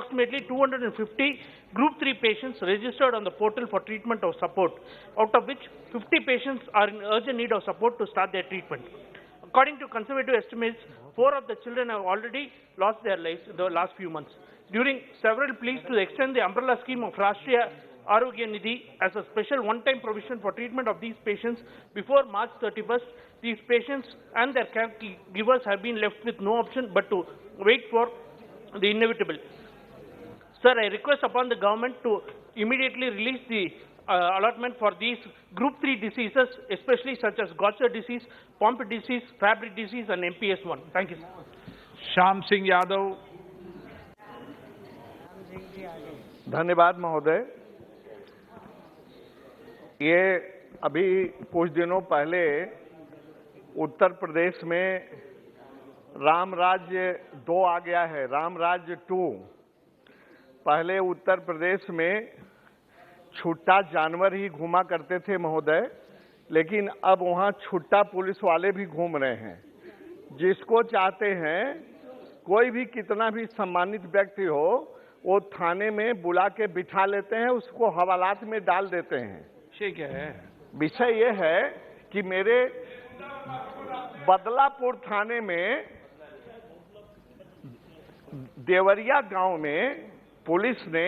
approximately 250 Group 3 patients registered on the portal for treatment or support, out of which 50 patients are in urgent need of support to start their treatment. According to conservative estimates, 4 of the children have already lost their lives in the last few months. During several pleas to extend the umbrella scheme of Rashtriya Arogya Nidhi as a special one-time provision for treatment of these patients before March 31st, these patients and their caregivers have been left with no option but to wait for the inevitable. Sir, I request upon the government to immediately release the allotment for these Group 3 diseases, especially such as Gaucher disease, Pompe disease, Fabry disease and MPS 1. Thank you, sir. Shyam Singh Yadav. धन्यवाद महोदय। ये अभी कुछ दिनों पहले उत्तर प्रदेश में राम राज्य 2 आ गया है, राम राज्य 2। पहले उत्तर प्रदेश में छुट्टा जानवर ही घूमा करते थे महोदय, लेकिन अब वहां छुट्टा पुलिस वाले भी घूम रहे हैं। जिसको चाहते हैं, कोई भी कितना भी सम्मानित व्यक्ति हो, वो थाने में बुला के बिठा लेते हैं, उसको हवालात में डाल देते हैं। विषय क्या है? विषय ये है कि मेरे बदलापुर थाने में देवरिया गांव में पुलिस ने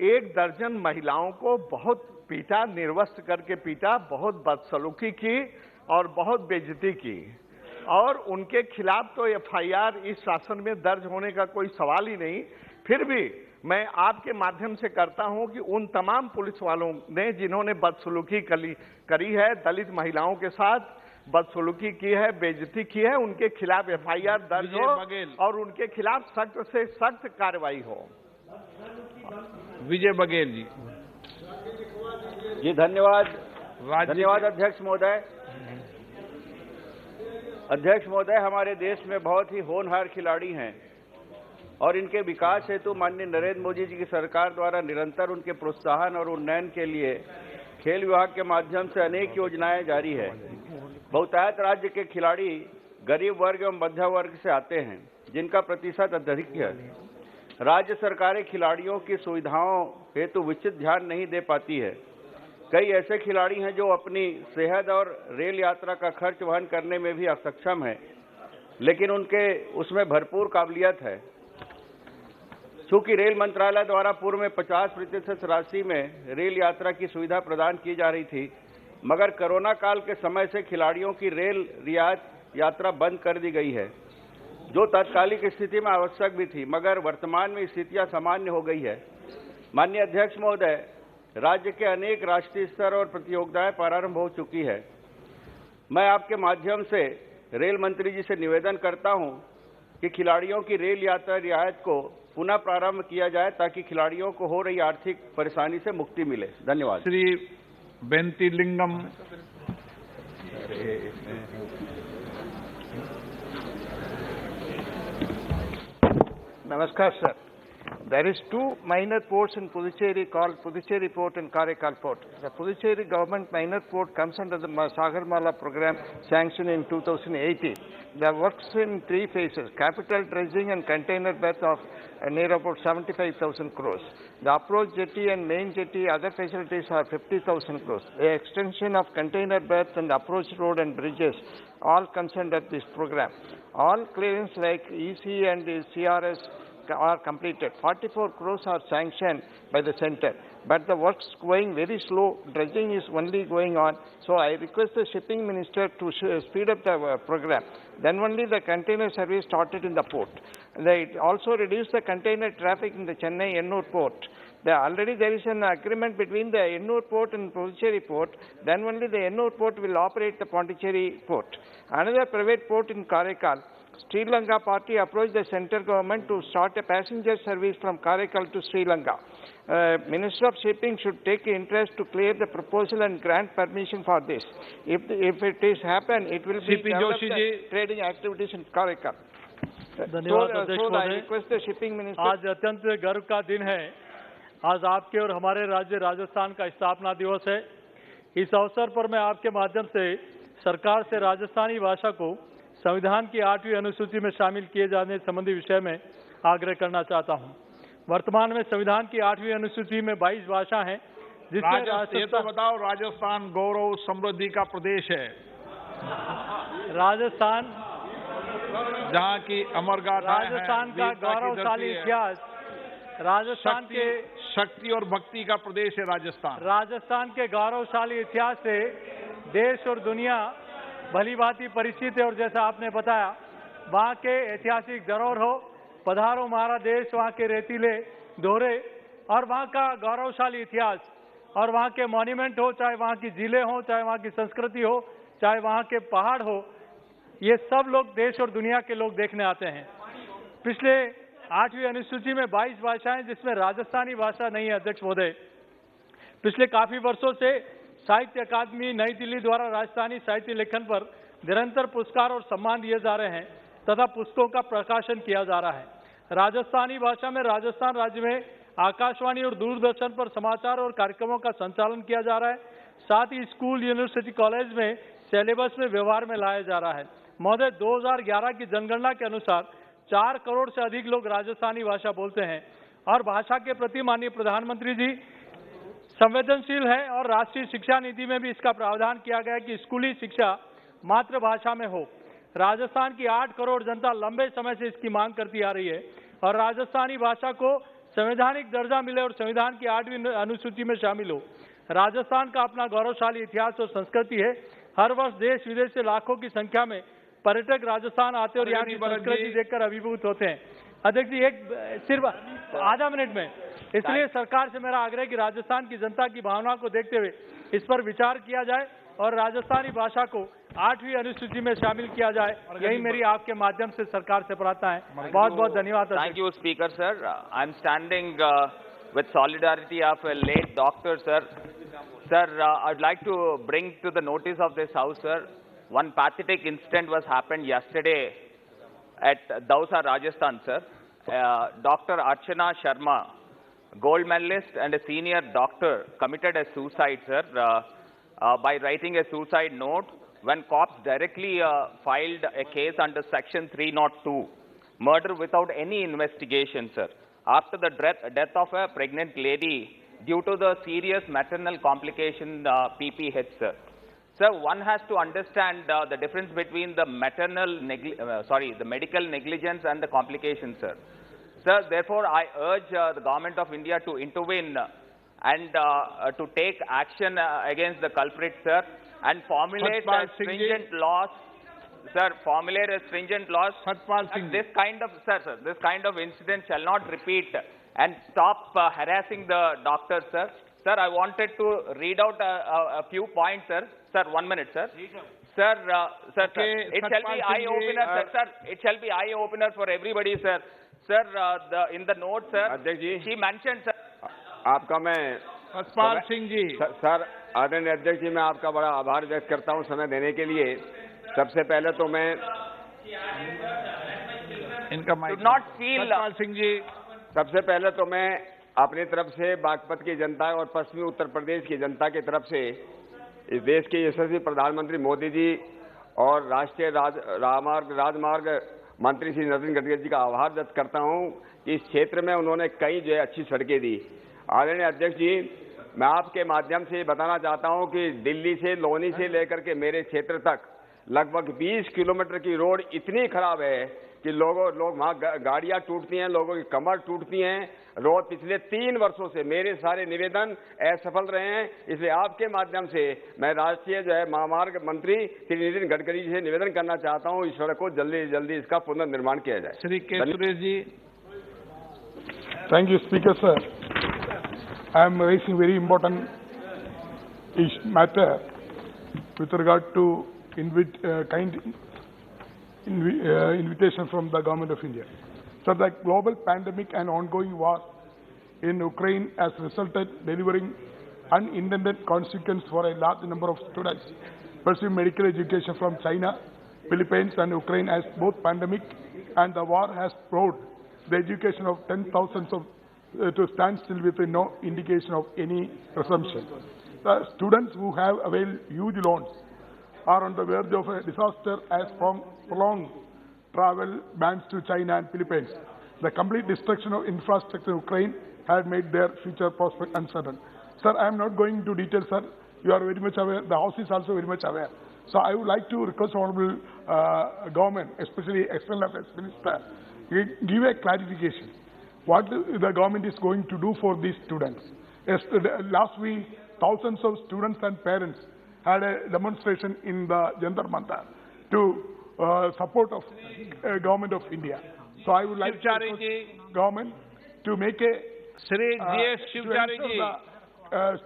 1 दर्जन महिलाओं को बहुत पीटा, निर्वस्त्र करके पीटा, बहुत बदसलूकी की और बहुत बेइज्जती की। और उनके खिलाफ तो एफआईआर इस शासन में दर्ज होने का कोई सवाल ही नहीं। फिर भी मैं आपके माध्यम से करता हूं कि उन तमाम पुलिस वालों ने जिन्होंने बदसलूकी करी है, दलित महिलाओं के साथ बदसलूकी की है, बेइज्जती की है, उनके खिलाफ एफआईआर दर्ज हो और उनके खिलाफ सख्त से सख्त कार्रवाई हो। विजय बघेल जी। जी धन्यवाद। धन्यवाद अध्यक्ष महोदय। अध्यक्ष महोदय, हमारे देश में बहुत ही होनहार खिलाड़ी हैं और इनके विकास हेतु माननीय नरेंद्र मोदी जी की सरकार द्वारा निरंतर उनके प्रोत्साहन और उन्नयन के लिए खेल विभाग के माध्यम से अनेक योजनाएं जारी है। बहुतायत राज्य के खिलाड़ी गरीब वर्ग एवं मध्य वर्ग से आते हैं, जिनका प्रतिशत अधिक है। राज्य सरकारें खिलाड़ियों की सुविधाओं हेतु विस्तृत ध्यान नहीं दे पाती है। कई ऐसे खिलाड़ी हैं जो अपनी सेहत और रेल यात्रा का खर्च वहन करने में भी असक्षम हैं, लेकिन उनके उसमें भरपूर काबिलियत है। चूंकि रेल मंत्रालय द्वारा पूर्व में 50% राशि में रेल यात्रा की सुविधा प्रदान की जा रही थी, मगर कोरोना काल के समय से खिलाड़ियों की रेल रियायत यात्रा बंद कर दी गई है, जो तात्कालिक स्थिति में आवश्यक भी थी, मगर वर्तमान में स्थितियां सामान्य हो गई है। माननीय अध्यक्ष महोदय, राज्य के अनेक राष्ट्रीय स्तर और प्रतियोगिताएं प्रारंभ हो चुकी है। मैं आपके माध्यम से रेल मंत्री जी से निवेदन करता हूं कि खिलाड़ियों की रेल यात्रा रियायत को पुनः प्रारंभ किया जाए, ताकि खिलाड़ियों को हो रही आर्थिक परेशानी से मुक्ति मिले। धन्यवाद। श्री बेंती लिंगम। Namaskar, sir. There is 2 minor ports in Puducherry called Puducherry Port and Karaikal Port. The Puducherry government minor port comes under the Sagarmala program sanctioned in 2018. The works in 3 phases: capital dredging and container berth of near about 75,000 crores. The approach jetty and main jetty other facilities are 50,000 crores. The extension of container berth and approach road and bridges all concerned at this program. All clearance like EC and CRS are completed. 44 crores are sanctioned by the center, but the works going very slow. Dredging is only going on. So I request the shipping minister to speed up the program. Then only the container service started in the port. It also reduced the container traffic in the Chennai Ennur port. Already there is an agreement between the Ennur port and Puducherry port. Then only the Ennur port will operate the Pondicherry port. Another private port in Karaikal. Sri Lanka party approached the central government to start a passenger service from Karaikal to Sri Lanka. Minister of Shipping should take interest to clear the proposal and grant permission for this. If it is happen, it will be trading activities in Karaikal. धन्यवाद अध्यक्ष I महोदय। request the shipping minister. आज अत्यंत गर्व का दिन है। आज आपके और हमारे राज्य राजस्थान का स्थापना दिवस है। इस अवसर पर मैं आपके माध्यम से सरकार से राजस्थानी भाषा को संविधान की 8वीं अनुसूची में शामिल किए जाने संबंधी विषय में आग्रह करना चाहता हूं। वर्तमान में संविधान की 8वीं अनुसूची में 22 भाषा हैं, जिसमें ये तो बताओ, राजस्थान गौरव समृद्धि का प्रदेश है, राजस्थान जहाँ की अमर गाथाएं हैं, राजस्थान का वीरता की गौरवशाली धरती है। इतिहास, राजस्थान के शक्ति और भक्ति का प्रदेश है राजस्थान के गौरवशाली इतिहास से देश और दुनिया भली भांति परिचित है। और जैसा आपने बताया, वहाँ के ऐतिहासिक धरोहर हो, पधारो हमारा देश, वहाँ के रेतीले दोहरे और वहाँ का गौरवशाली इतिहास और वहाँ के मॉन्यूमेंट हो, चाहे वहाँ की झीलें हो, चाहे वहाँ की संस्कृति हो, चाहे वहाँ के पहाड़ हो, ये सब लोग देश और दुनिया के लोग देखने आते हैं। पिछले 8वीं अनुसूची में 22 भाषाएं, जिसमें राजस्थानी भाषा नहीं है अध्यक्ष महोदय। पिछले काफी वर्षों से साहित्य अकादमी नई दिल्ली द्वारा राजस्थानी साहित्य लेखन पर निरंतर पुरस्कार और सम्मान दिए जा रहे हैं तथा पुस्तकों का प्रकाशन किया जा रहा है। राजस्थानी भाषा में राजस्थान राज्य में आकाशवाणी और दूरदर्शन पर समाचार और कार्यक्रमों का संचालन किया जा रहा है। साथ ही स्कूल, यूनिवर्सिटी, कॉलेज में सिलेबस में व्यवहार में लाया जा रहा है। महोदय, 2011 की जनगणना के अनुसार 4 करोड़ से अधिक लोग राजस्थानी भाषा बोलते हैं और भाषा के प्रति माननीय प्रधानमंत्री जी संवेदनशील है और राष्ट्रीय शिक्षा नीति में भी इसका प्रावधान किया गया है कि स्कूली शिक्षा मातृभाषा में हो। राजस्थान की 8 करोड़ जनता लंबे समय से इसकी मांग करती आ रही है और राजस्थानी भाषा को संवैधानिक दर्जा मिले और संविधान की 8वीं अनुसूची में शामिल हो। राजस्थान का अपना गौरवशाली इतिहास और संस्कृति है। हर वर्ष देश विदेश से लाखों की संख्या में पर्यटक राजस्थान आते और यहाँ की संस्कृति देखकर अभिभूत होते हैं। अध्यक्ष जी, एक सिर्फ आधा मिनट में, इसलिए सरकार से मेरा आग्रह है कि राजस्थान की जनता की भावना को देखते हुए इस पर विचार किया जाए और राजस्थानी भाषा को 8वीं अनुसूची में शामिल किया जाए। यही मेरी आपके माध्यम से सरकार से प्रार्थना है। बहुत बहुत धन्यवाद। Thank you, Speaker, sir. I'm standing with solidarity of a late doctor, sir. Sir, I'd like to bring to the notice of this House, sir, one pathetic incident was happened yesterday at Dausa, Rajasthan, sir. Dr. Archana Sharma, gold medalist and a senior doctor, committed a suicide, sir, by writing a suicide note when cops directly filed a case under Section 302, murder without any investigation, sir, after the death of a pregnant lady due to the serious maternal complication PPH, sir. Sir, one has to understand the difference between the the medical negligence and the complications, sir. Sir, therefore, I urge the Government of India to intervene and to take action against the culprit, sir, and formulate a stringent laws. Sir, formulate a stringent laws. This kind of incident shall not repeat, and stop harassing the doctors, sir. Sir, I wanted to read out a few points, sir. Sir, 1 minute, sir. Sir, it shall be eye-opener, sir. It shall be eye-opener for everybody, sir. Sir, in the note, sir, she mentioned, sir. आपका मैं सतपाल सिंह जी। Sir, आदरणीय अध्यक्ष जी, मैं आपका बड़ा आभार व्यक्त करता हूं समय देने के लिए। सबसे पहले तो मैं इनका mike not feel Satpal Singh ji. सबसे पहले तो मैं अपनी तरफ से बागपत की जनता और पश्चिमी उत्तर प्रदेश की जनता की तरफ से इस देश के यशस्वी प्रधानमंत्री मोदी जी और राष्ट्रीय राजमार्ग मंत्री श्री नितिन गडकरी जी का आभार व्यक्त करता हूं कि इस क्षेत्र में उन्होंने कई जो है अच्छी सड़कें दी। आदरणीय अध्यक्ष जी, मैं आपके माध्यम से बताना चाहता हूं कि दिल्ली से लोनी से लेकर के मेरे क्षेत्र तक लगभग 20 किलोमीटर की रोड इतनी खराब है कि लोग वहाँ गाड़ियां टूटती हैं, लोगों की कमर टूटती हैं। रोड पिछले 3 वर्षों से मेरे सारे निवेदन असफल रहे हैं। इसलिए आपके माध्यम से मैं राष्ट्रीय जो है महामार्ग मंत्री श्री नितिन गडकरी जी से निवेदन करना चाहता हूं, इस सड़क को जल्दी से जल्दी इसका पुनर्निर्माण किया जाए। श्री के Suresh ji. Thank you, Speaker, sir. I am raising very important matter with regard to invitation from the Government of India. So the global pandemic and ongoing war in Ukraine has resulted delivering unintended consequences for a large number of students pursuing medical education from China, Philippines and Ukraine, as both pandemic and the war has brought the education of 10,000s to stand still with no indication of any resumption. The students who have availed huge loans are on the verge of a disaster as from prolonged travel bans to China and Philippines. the complete destruction of infrastructure in Ukraine had made their future prospect uncertain. Sir, I am not going into detail, sir. You are very much aware. The House is also very much aware. So I would like to request Honorable Government, especially External Affairs Minister, give a clarification. What the government is going to do for these students. Last week, thousands of students and parents had a demonstration in the Jantar Mantar to support of government of India. So I would like to request government to make a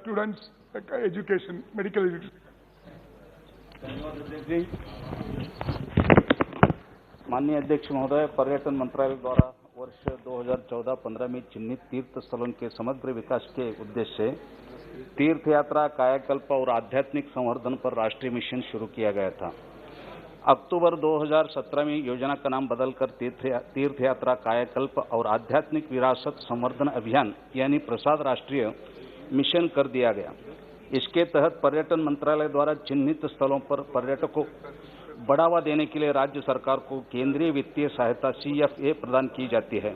students education, medical education. माननीय अध्यक्ष महोदय, पर्यटन मंत्रालय द्वारा वर्ष 2014-15 में चिन्हित तीर्थ स्थलों के समग्र विकास के उद्देश्य से तीर्थ यात्रा, कायाकल्प और आध्यात्मिक संवर्धन पर राष्ट्रीय मिशन शुरू किया गया था। अक्टूबर 2017 में योजना का नाम बदलकर तीर्थ यात्रा, कायाकल्प और आध्यात्मिक विरासत संवर्धन अभियान यानी प्रसाद राष्ट्रीय मिशन कर दिया गया। इसके तहत पर्यटन मंत्रालय द्वारा चिन्हित स्थलों पर पर्यटकों को बढ़ावा देने के लिए राज्य सरकार को केंद्रीय वित्तीय सहायता CFA प्रदान की जाती है।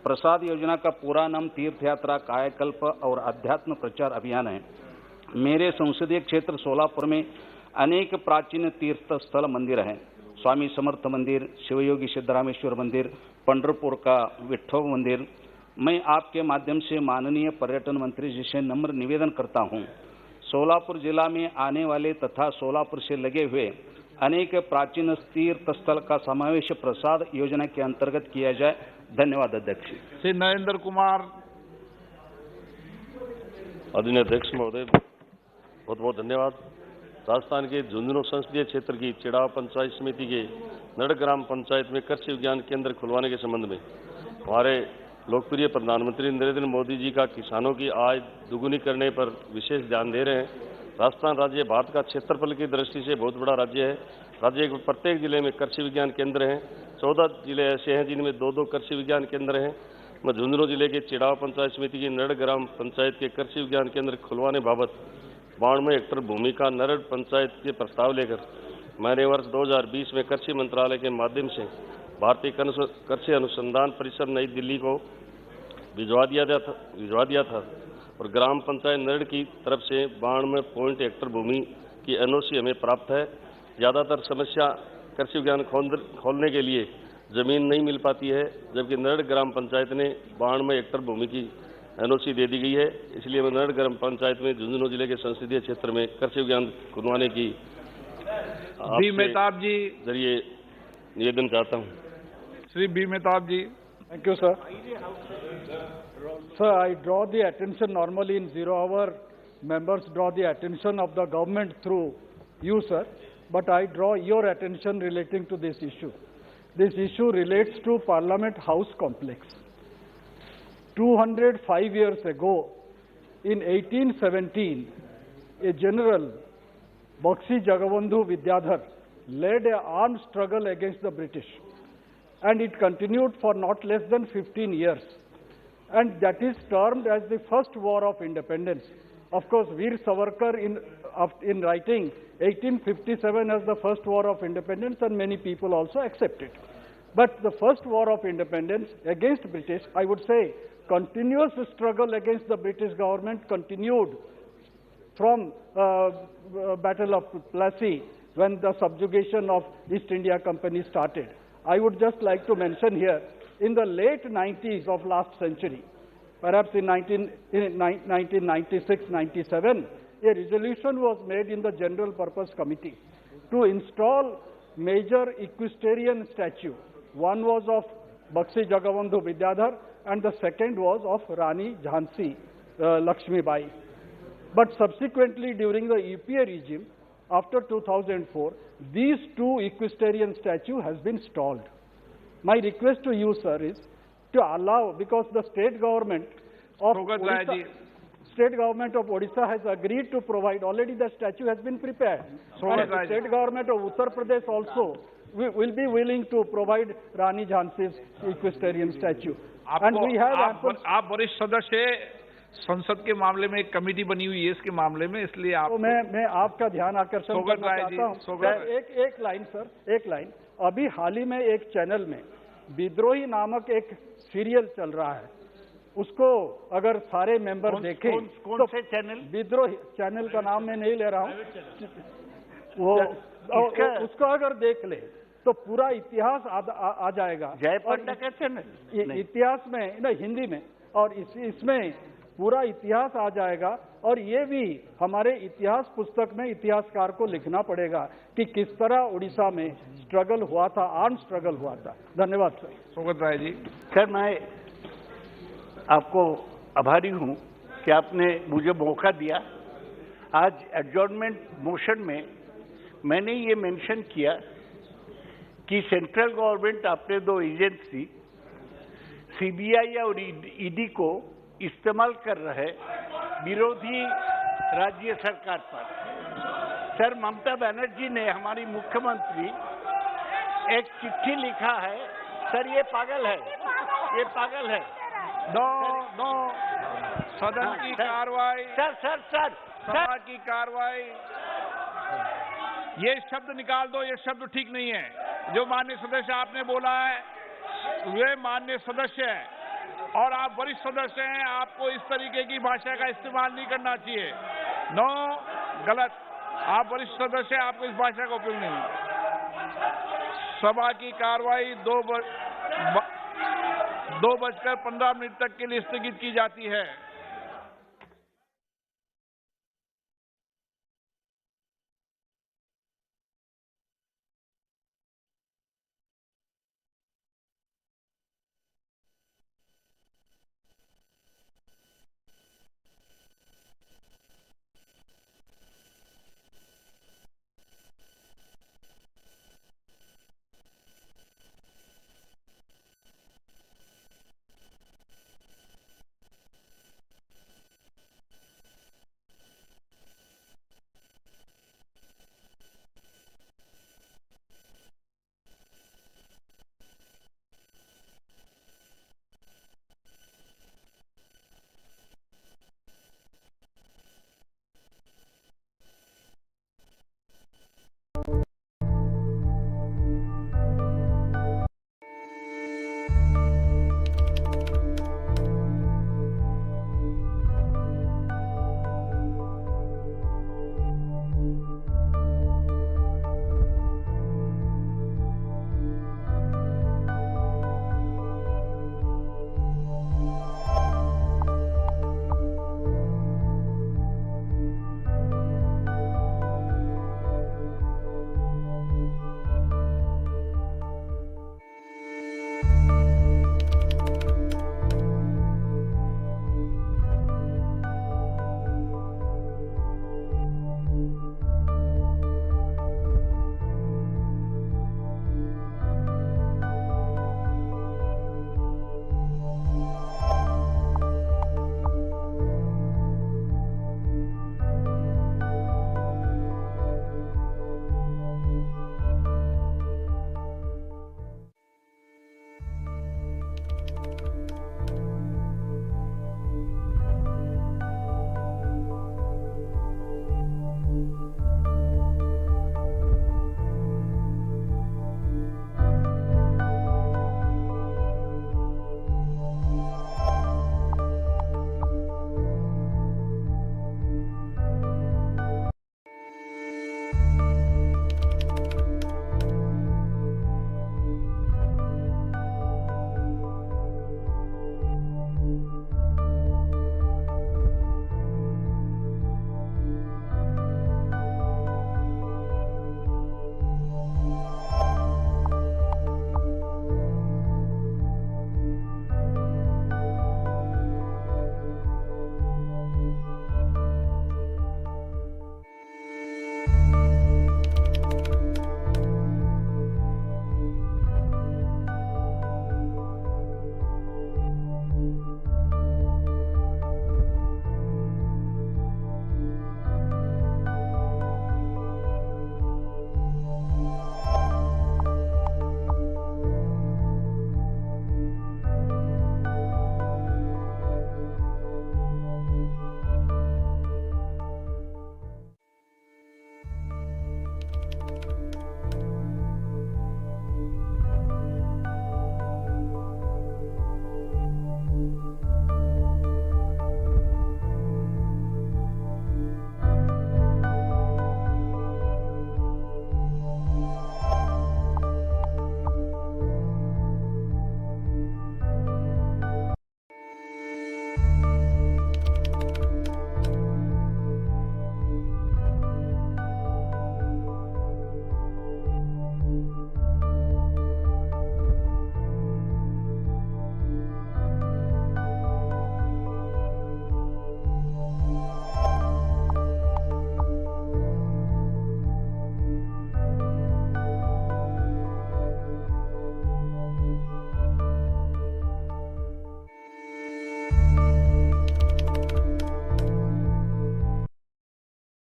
प्रसाद योजना का पूरा नाम तीर्थ यात्रा, कायाकल्प और अध्यात्म प्रचार अभियान है। मेरे संसदीय क्षेत्र सोलापुर में अनेक प्राचीन तीर्थ स्थल मंदिर हैं। स्वामी समर्थ मंदिर, शिवयोगी सिद्धरामेश्वर मंदिर, पंढरपुर का विठ्ठल मंदिर। मैं आपके माध्यम से माननीय पर्यटन मंत्री जी से नम्र निवेदन करता हूं, सोलापुर जिला में आने वाले तथा सोलापुर से लगे हुए अनेक प्राचीन तीर्थ स्थल का समावेश प्रसाद योजना के अंतर्गत किया जाए। धन्यवाद अध्यक्ष। श्री नरेंद्र कुमार। आदरणीय अध्यक्ष महोदय, बहुत बहुत धन्यवाद। राजस्थान के झुंझुनू संसदीय क्षेत्र की चिड़ाव पंचायत समिति के नड़ ग्राम पंचायत में कृषि विज्ञान केंद्र खुलवाने के संबंध में हमारे लोकप्रिय प्रधानमंत्री नरेंद्र मोदी जी का किसानों की आय दुगुनी करने पर विशेष ध्यान दे रहे हैं। राजस्थान राज्य भारत का क्षेत्रफल की दृष्टि से बहुत बड़ा राज्य है। राज्य के प्रत्येक जिले में कृषि विज्ञान केंद्र हैं। 14 जिले ऐसे हैं जिनमें 2-2 कृषि विज्ञान केंद्र हैं। मैं झुंझुनू जिले के चिड़ाव पंचायत समिति की नड़ ग्राम पंचायत के कृषि विज्ञान केंद्र खुलवाने बाबत 92 हेक्टेयर भूमि का नरड़ पंचायत के प्रस्ताव लेकर मैंने वर्ष 2020 में कृषि मंत्रालय के माध्यम से भारतीय कृषि अनुसंधान परिषद नई दिल्ली को भिजवा दिया था और ग्राम पंचायत नरड़ की तरफ से 92 हेक्टेयर भूमि की NOC हमें प्राप्त है। ज़्यादातर समस्या कृषि विज्ञान खोलने के लिए जमीन नहीं मिल पाती है, जबकि नरड़ ग्राम पंचायत ने 92 हेक्टेयर भूमि की NOC दे दी गई है। इसलिए मैं नरड़ ग्राम पंचायत में झुंझुनू जिले के संसदीय क्षेत्र में कृषि विज्ञान खुलवाने की बी मेहताब जी जरिए निवेदन चाहता हूँ। Shri B Mehtab ji. Thank you, sir. Sir, I draw the attention normally in 0 hour, members draw the attention of the government through you, sir, but I draw your attention relating to this issue. This issue relates to Parliament House complex. 205 years ago, in 1817, a general, Bakshi Jagabandhu Vidyadhar, led an armed struggle against the British. And it continued for not less than 15 years. And that is termed as the first war of independence. Of course, Veer Savarkar in writing 1857 as the first war of independence, and many people also accept it. But the first war of independence against British, I would say, continuous struggle against the British government continued from Battle of Plassey, when the subjugation of East India Company started. I would just like to mention here, in the late 90s of last century, perhaps in 1996-97, a resolution was made in the General Purpose Committee to install major equestrian statue. One was of Bakshi Jagabandhu Vidyadhar and the second was of Rani Jhansi Lakshmi Bai. But subsequently, during the UPA regime, after 2004, these two equestrian statue has been stalled. My request to you, sir, is to allow, because the state government of Odisha has agreed to provide, already the statue has been prepared. And the state government of Uttar Pradesh also will be willing to provide Rani Jhansi's equestrian statue. And we have आप वरिष्ठ सदस्य संसद के मामले में एक committee बनी हुई है इसके मामले में, इसलिए आप तो मैं आपका ध्यान आकर्षण करना चाहता हूं। एक लाइन सर, एक लाइन। अभी हाल ही में एक चैनल में विद्रोही नामक एक सीरियल चल रहा है, उसको अगर सारे मेंबर देखें कौन से चैनल? विद्रोह चैनल का नाम मैं नहीं ले रहा हूँ, वो उसको अगर देख ले तो पूरा इतिहास आ जाएगा। जय पंडा का चैनल इतिहास में ना, हिंदी में, और इसमें पूरा इतिहास आ जाएगा। और ये भी हमारे इतिहास पुस्तक में इतिहासकार को लिखना पड़ेगा कि किस तरह उड़ीसा में स्ट्रगल हुआ था, आर्म स्ट्रगल हुआ था। धन्यवाद सर। सौगत राय जी। सर, मैं आपको आभारी हूं कि आपने मुझे मौका दिया। आज एडजॉर्नमेंट मोशन में मैंने ये मेंशन किया कि सेंट्रल गवर्नमेंट अपने दो एजेंसी सीबीआई और ईडी को इस्तेमाल कर रहे विरोधी राज्य सरकार पर। सर, ममता बनर्जी ने, हमारी मुख्यमंत्री, एक चिट्ठी लिखा है। सर, ये पागल है, ये पागल है। नो सदन की कार्रवाई, सभा की कार्रवाई, ये शब्द निकाल दो, ये शब्द ठीक नहीं है। जो माननीय सदस्य आपने बोला है, वे माननीय सदस्य हैं और आप वरिष्ठ सदस्य हैं, आपको इस तरीके की भाषा का इस्तेमाल नहीं करना चाहिए। नो, गलत। आप वरिष्ठ सदस्य हैं, आपको इस भाषा का उपयोग नहीं। सभा की कार्रवाई 2:15 तक के लिए स्थगित की जाती है।